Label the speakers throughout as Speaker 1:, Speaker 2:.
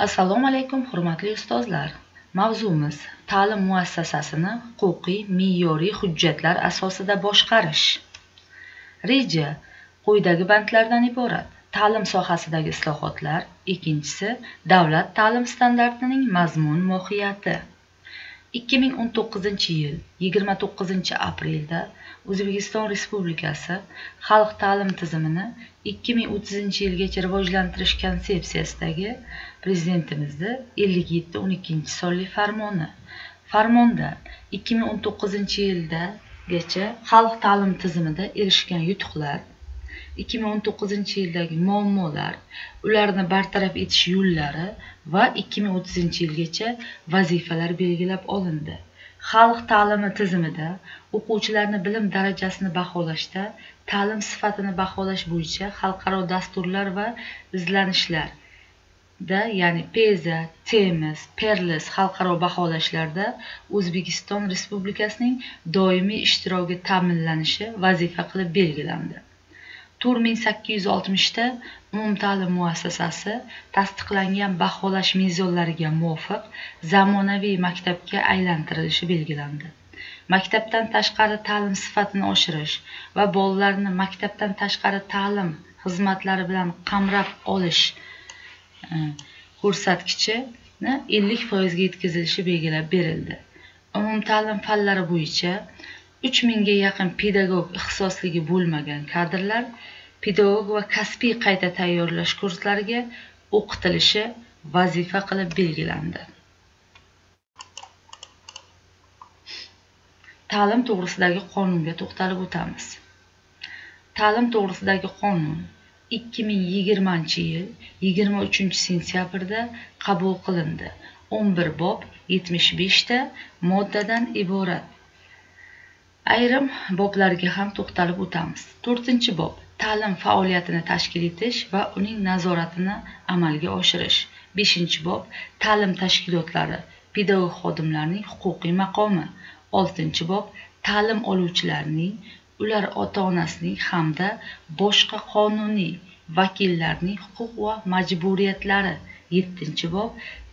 Speaker 1: Assalomu alaykum, hurmatli ustozlar. Mavzumiz ta'lim muassasasini huquqiy, me'yoriy hujjatlar asosida boshqarish. Reja quyidagi bandlardan iborat: ta'lim sohasidagi islohotlar, ikkinchisi davlat ta'lim standartining mazmun mohiyati. 2019-yil 29-aprelda O'zbekiston Respublikasi xalq ta'lim tizimini 2030-yilgacha rivojlantirish konsepsiyasidagi Prezidentimizning 57-12 farmoni. Farmonda 2019-yildagacha xalq ta'lim tizimida erishgan yutuqlar, 2019-yildagi muammolar, ularni bartaraf etish yo'llari va 2030-yilgacha vazifalar belgilab olindi. Xalq ta'limi tizimida o'quvchilarni bilim darajasini baholashda ta'lim sifatini baholash bo'yicha xalqaro dasturlar va izlanishlarda, ya'ni PEZA, TEMIS, PERLIS xalqaro baholashlarda O'zbekiston Respublikasining doimiy ishtiroki ta'minlanishi vazifa qilib belgilandi. Tur 1860 da umumta'lim muassasasi tasdiqlangan baholash mezonlariga muvofiq zamonaviy maktabga aylantirilishi belgilandi. Maktabdan tashqari ta'lim sifatini oshirish va bolalarni maktabdan tashqari ta'lim xizmatlari bilan qamrab olish ko'rsatkichini 50% ga yetkazilishi belgilab berildi. Umumta'lim fanlari bo'yicha 3000 ga yaqin pedagog ixtisosligi bo'lmagan kadrlar pedagog va kasbiy qayta tayyorlash kurslariga o'qitilishi vazifa qilib belgilandi. Ta'lim to'g'risidagi qonunga to'xtalib o'tamiz. Ta'lim to'g'risidagi qonun 2020-yil 23-sentyabrda qabul qilindi. 11 bob 75 ta moddadan iborat. Ayrim boblarga ham to'xtalib o'tamiz. 4-bob ta'lim faoliyatini tashkil etish va uning nazoratini amalga oshirish. 5-bob ta'lim tashkilotlari, pedagog xodimlarning huquqiy maqomi. 6-bob ta'lim oluvchilarning, ular ota-onasining hamda boshqa qonuniy vakillarning huquq va majburiyatlari. 7-bob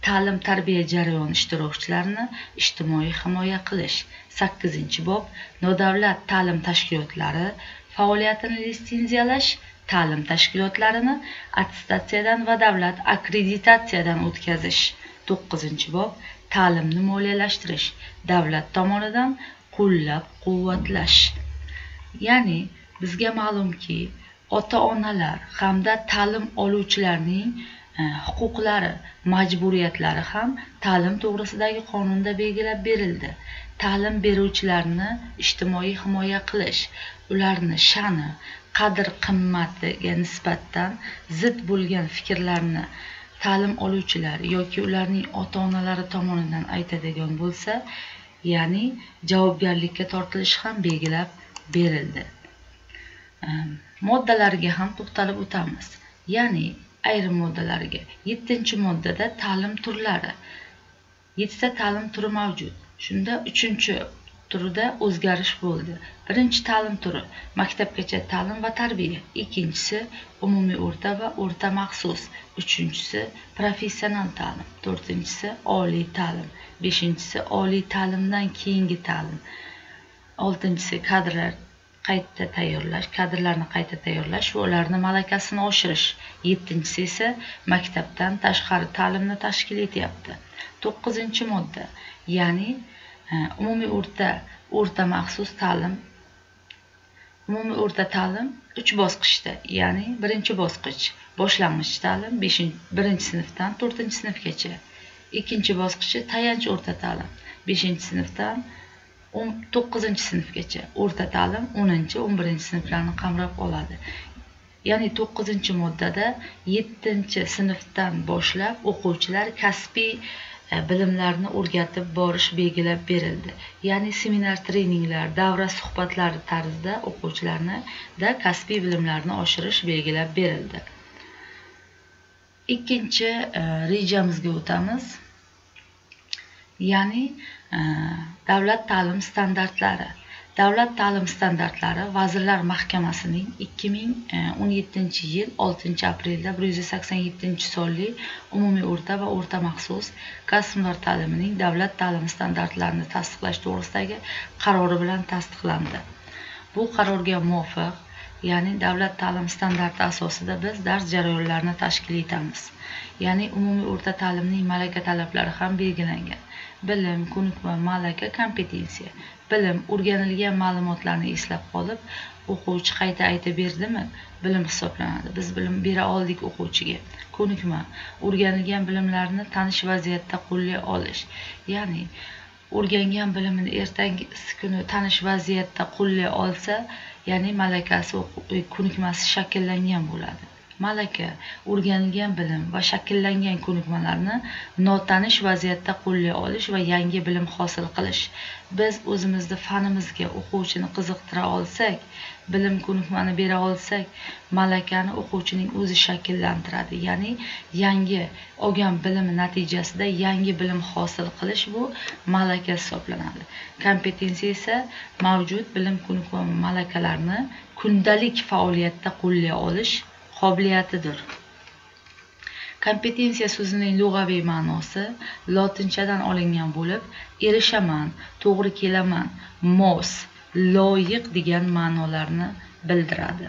Speaker 1: ta'lim tarbiya jarayoni ishtirokchilarini ijtimoiy himoya qilish. 8-bob nodavlat ta'lim tashkilotlari faoliyatini litsenziyalash, ta'lim tashkilotlarini attestatsiyadan va davlat akkreditatsiyadan o'tkazish. 9-bob ta'limni moliyalashtirish, davlat tomonidan qo'llab-quvvatlash. Ya'ni bizga ma'lumki, ota-onalar hamda ta'lim oluvchilarning huquqlari, majburiyatlari ham ta'lim to'g'risidagi qonunda belgilab berildi. Ta'lim beruvchilarni ijtimoiy himoya qilish, ularni sha'ni, qadr-qimmatiga nisbatan zid bo'lgan fikrlarni ta'lim oluvchilar yoki ularning ota-onalari tomonidan aytadigan bo'lsa, ya'ni javobgarlikka tortilishi ham belgilab berildi. Moddalarga ham to'xtalib o'tamiz. Ya'ni ayrim moddalariga. 7-moddada ta'lim turlari. 7 ta ta'lim turi mavjud. Shunda 3-turida o'zgarish bo'ldi. 1-ta'lim turi maktabgacha ta'lim va tarbiya. 2-si umumiy o'rta va o'rta maxsus. 3-si professional ta'lim. 4-si oliy ta'lim. 5-si oliy ta'limdan keyingi ta'lim. 6-si kadrlarni qayta tayyorlash va ularni malakasini oshirish. 7-si esa maktabdan tashqari ta'limni tashkil etyapti. 9-modda, ya'ni umumiy o'rta maxsus ta'lim. Umumiy o'rta ta'lim 3 bosqichda, ya'ni 1-bosqich boshlang'ich ta'lim 1-sinfdan 4-sinfgacha. 2-bosqichi tayanch o'rta ta'lim 5-sinfdan 9-sinfgacha. O'rta ta'lim 10-11-sinflarni qamrab oladi. Ya'ni 9-moddada 7-sinfdan boshlab o'quvchilar kasbiy bilimlarni o'rgatib borish belgilab berildi. Ya'ni seminar, treninglar, davra suhbatlari tarzida o'quvchilarni kasbiy bilimlarni oshirish belgilab berildi. 2-chi rejamizga o'tamiz. Ya'ni davlat ta'lim standartlari. Davlat ta'lim standartlari Vazirlar Mahkamasining 2017-yil 6-aprelda 187-sonli umumiy o'rta va o'rta maxsus kasb-hunar ta'limining davlat ta'limi standartlarini tasdiqlash to'g'risidagi qarori bilan tasdiqlandi. Bu qarorga muvofiq, ya'ni davlat ta'lim standarti asosida biz dars jarayonlarini tashkil etamiz. Ya'ni umumiy o'rta ta'limning malaka talablari ham belgilangan. Bilim, ko'nikma, malaka, kompetensiya. Bilim o'rganilgan ma'lumotlarni eslab qolib, o'quvchi qayta aytib berdimi, bilim hisoblanadi. Biz bilim bera oldik o'quvchiga. Ko'nikma o'rganilgan bilimlarni tanish vaziyatda qo'llay olish. Ya'ni o'rgangan bilimini ertasi kuni tanish vaziyatda qo'llay olsa, ya'ni malakasi, ko'nikmasi shakllangan bo'ladi. Malaka o'rganilgan bilim va shakllangan ko'nikmalarni notanish vaziyatda qo'llay olish va yangi bilim hosil qilish. Biz o'zimizning fanimizga o'quvchini qiziqtira olsak, bilim ko'nikmani bera olsak, malakani o'quvchining o'zi shakllantiradi. Ya'ni yangi olgan bilim natijasida yangi bilim hosil qilish bu malaka hisoblanadi. Kompetensiya esa mavjud bilim ko'nikma va malakalarni kundalik faoliyatda qo'llay olish qobiliyatidir. Kompetensiya so'zining lug'aviy ma'nosi lotinchadan olingan bo'lib, erishaman, to'g'ri kelaman, mos, loyiq degan ma'nolarni bildiradi.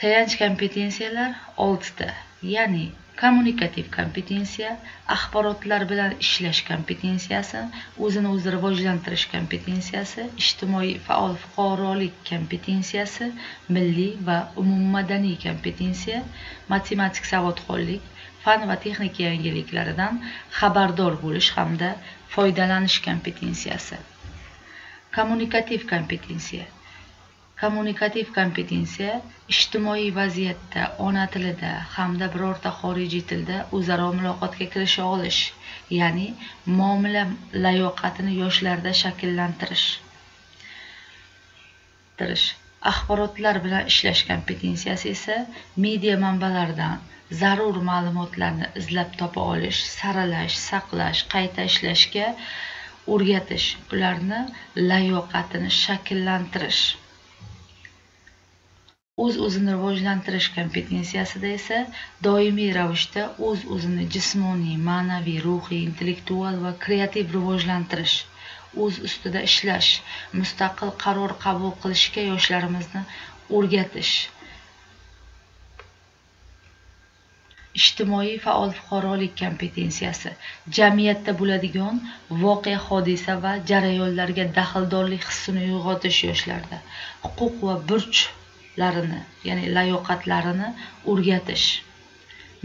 Speaker 1: Tayanch kompetensiyalar 6 ta, ya'ni kommunikativ kompetensiya, axborotlar bilan ishlash kompetensiyasi, o'zini o'zi rivojlantirish kompetensiyasi, ijtimoiy faol fuqarolik kompetensiyasi, milliy va umummadaniy kompetensiya, matematik savodxonlik, fan va texnika yangiliklaridan xabardor bo'lish hamda foydalanish kompetensiyasi. Kommunikativ kompetensiya. Kommunikativ kompetensiya ijtimoiy vaziyatda, ona tilida hamda birorta xorijiy tilda o'zaro muloqotga kirisha olish, ya'ni muomala layoqatini yoshlarda shakllantirish. Axborotlar bilan ishlash kompetensiyasi esa media manbalaridan zarur ma'lumotlarni izlab topa olish, saralash, saqlash, qayta ishlashga o'rgatish, ularni layoqatini shakllantirish. O'z-o'zini rivojlantirish kompetensiyasida esa doimiy ravishda o'z-o'zini jismoniy, ma'naviy, ruhiy, intellektual va kreativ rivojlantirish, o'z ustida ishlash, mustaqil qaror qabul qilishga yoshlarimizni o'rgatish. Ijtimoiy faol fuqarolik kompetensiyasi jamiyatda bo'ladigan voqea, hodisa va jarayonlarga daxldorlik hissini uyg'otish yoshlarda, huquq va burchlarini, ya'ni layoqatlarini o'rgatish.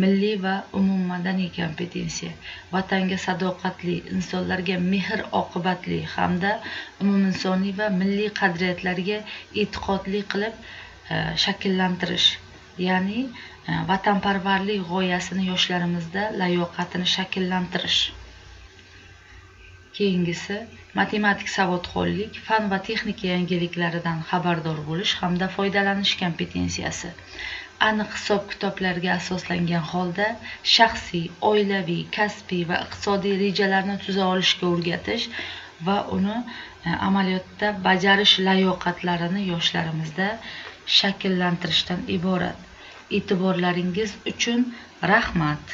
Speaker 1: Milliy va umummadaniy kompetensiya vatanga sadoqatli, insonlarga mehr-oqibatli hamda umuminsoniy va milliy qadriyatlarga e'tiqodli qilib shakllantirish, ya'ni vatanparvarlik g'oyasini yoshlarimizda layoqatini shakllantirish. Keyingisi matematik savodxonlik, fan va texnika yangiliklaridan xabardor bo'lish hamda foydalanish kompetensiyasi. Aniq hisob-kitoblarga asoslangan holda shaxsiy, oilaviy, kasbiy va iqtisodiy rejalarni tuza olishga o'rgatish va uni amaliyotda bajarish layoqatlarini yoshlarimizda shakllantirishdan iborat. E'tiborlaringiz uchun rahmat.